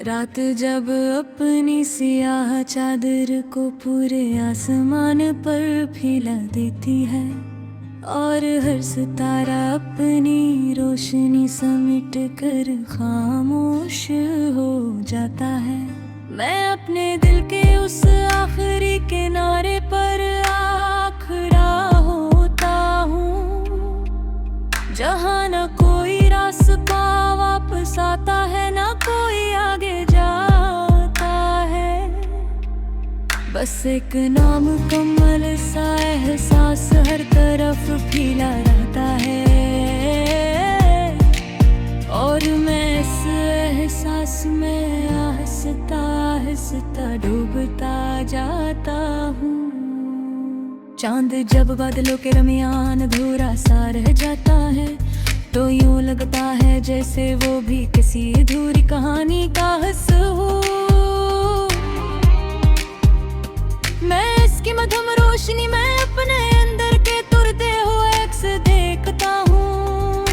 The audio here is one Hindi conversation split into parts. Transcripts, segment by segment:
रात जब अपनी सियाह चादर को पूरे आसमान पर फैला देती है और हर सितारा अपनी रोशनी समेट कर खामोश हो जाता है। मैं अपने दिल के उस आखिरी किनारे पर आ खड़ा होता हूँ, जहाँ न कोई रास्ता वापस आता है, न कोई आगे जाता है। बस एक नाम कमल सा एहसास हर तरफ फैला रहता है, और मैं इस एहसास में आहिस्ता आहिस्ता डूबता जाता हूँ। चांद जब बादलों के रमियान अधूरा सा रह जाता है, तो यूं लगता है जैसे वो भी किसी अधूरी कहानी का हिस्सा हो। मैं इसकी मधुम रोशनी में अपने अंदर के तुरते हुए अक्स देखता हूँ,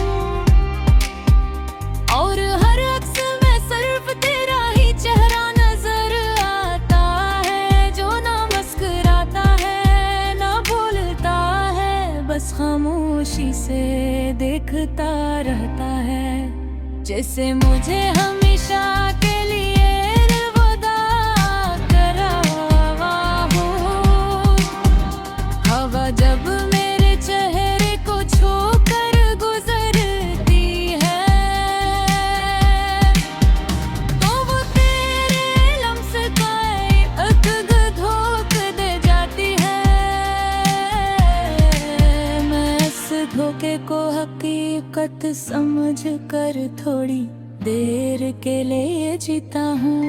और हर अक्स में सिर्फ तेरा ही चेहरा नजर आता है, जो ना मुस्कुराता है ना बोलता है, बस खामोशी से देखता रहता है, जैसे मुझे हमेशा के लिए अलविदा करा हो। हवा जब मेरे चेहरे को छूकर गुजरती है, तो वो तेरे लम्स का अक्ग धोख दे जाती है। मैं इस धोखे को हकीकत समझ कर थोड़ी देर के लिए जीता हूँ,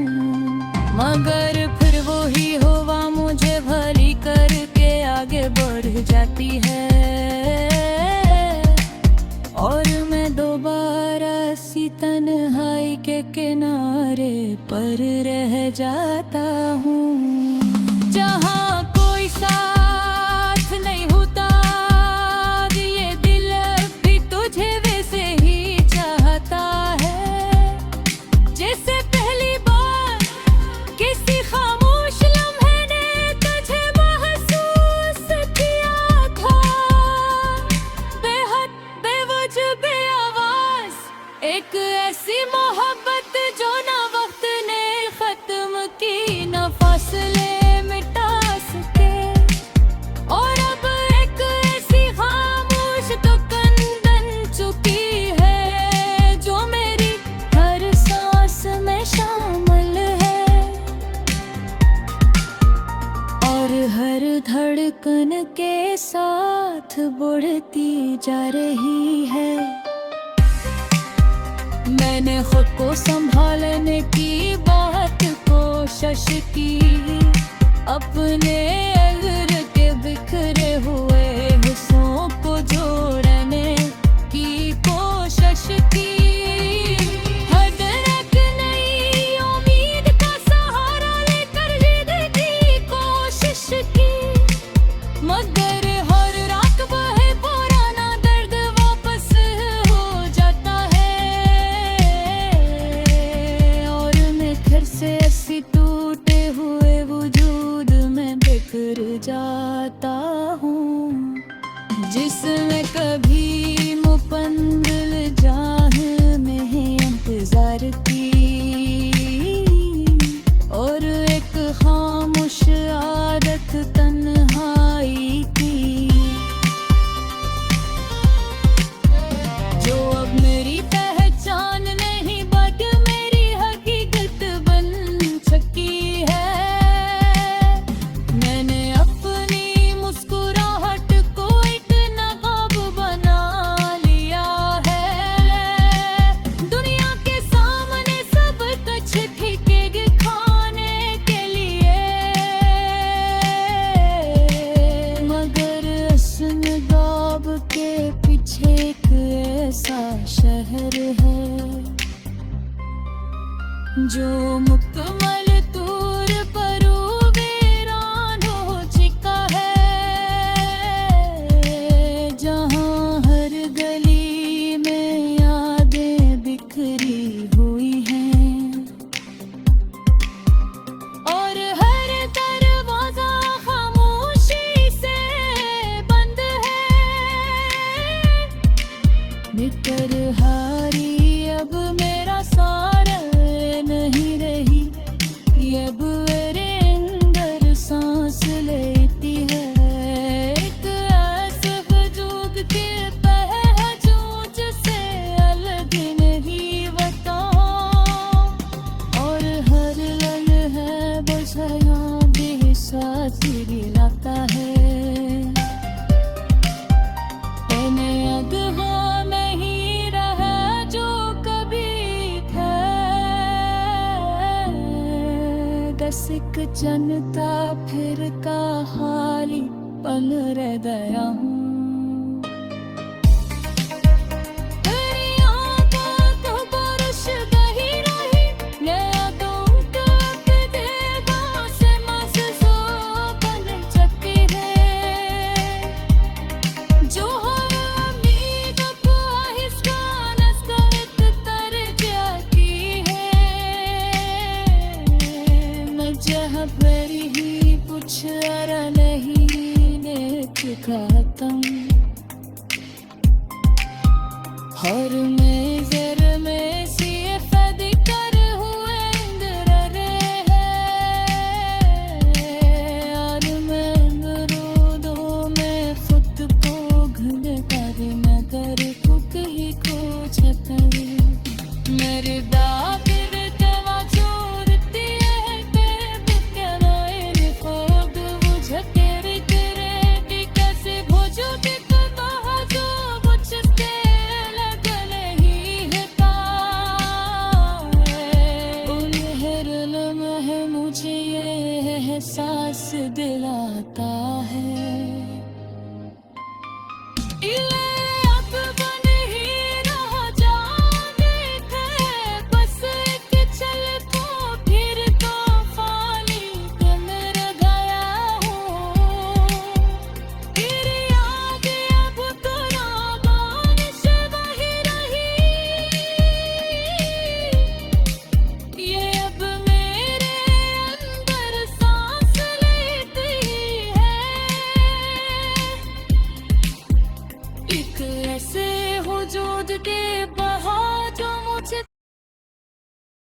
मगर फिर वो ही हवा मुझे भली करके आगे बढ़ जाती है, और मैं दोबारा इसी तन्हाई के किनारे पर रह जाता हूँ, जहाँ कोई साथ नहीं होता। ये दिल भी तुझे वैसे ही चाहता है, जैसे पहली बार किसी खामोश लम्हे ने तुझे महसूस किया था। बेहद बेवजह बेआवाज एक ऐसी मोहब्बत जो ना वक्त ने खत्म की, ना फासले मिटा सके, और अब एक ऐसी खामोश तो बन चुकी है, जो मेरी हर सांस में शामिल है, और हर धड़कन के साथ बढ़ती जा रही है। मैंने खुद को संभालने की बहुत कोशिश की, अपने अगर के बिखरे हुए हिस्सों को जोड़ने की कोशिश की। हर एक नई उम्मीद का सहारा लेकर जीने की कोशिश की, मगर हर रात वह पुराना दर्द वापस हो जाता है, और मैं फिर से ऐसी टूटे हुए वजूद में बिखर जाता हूँ, जिसमें कभी मुपंदिल जाह में इंतजार की, और एक खामोश आदत तन्हाई की, जो अब मेरी पहचान नहीं बट मेरी हकीकत बन चुकी है। मैंने अपनी मुस्कुराहट को एक नकाब बना लिया है, दुनिया के सामने सब कुछ फीके दिखाने के लिए, मगर इस नकाब के पीछे एक ऐसा शहर है, जो मुकम्मल तौर पर वीरान हो चुका है, जहाँ हर गली में यादें बिखरी हुई हैं, रसिक जनता फिर का हाली पन रह दया हूँ बरी ही कुछ अरा नहीं नेक खत्म हर में जर में सिए फद कर हुए इंद्र रे और मैं दो में खुद को घन कर नगर कुक ही को छतर मेरे दा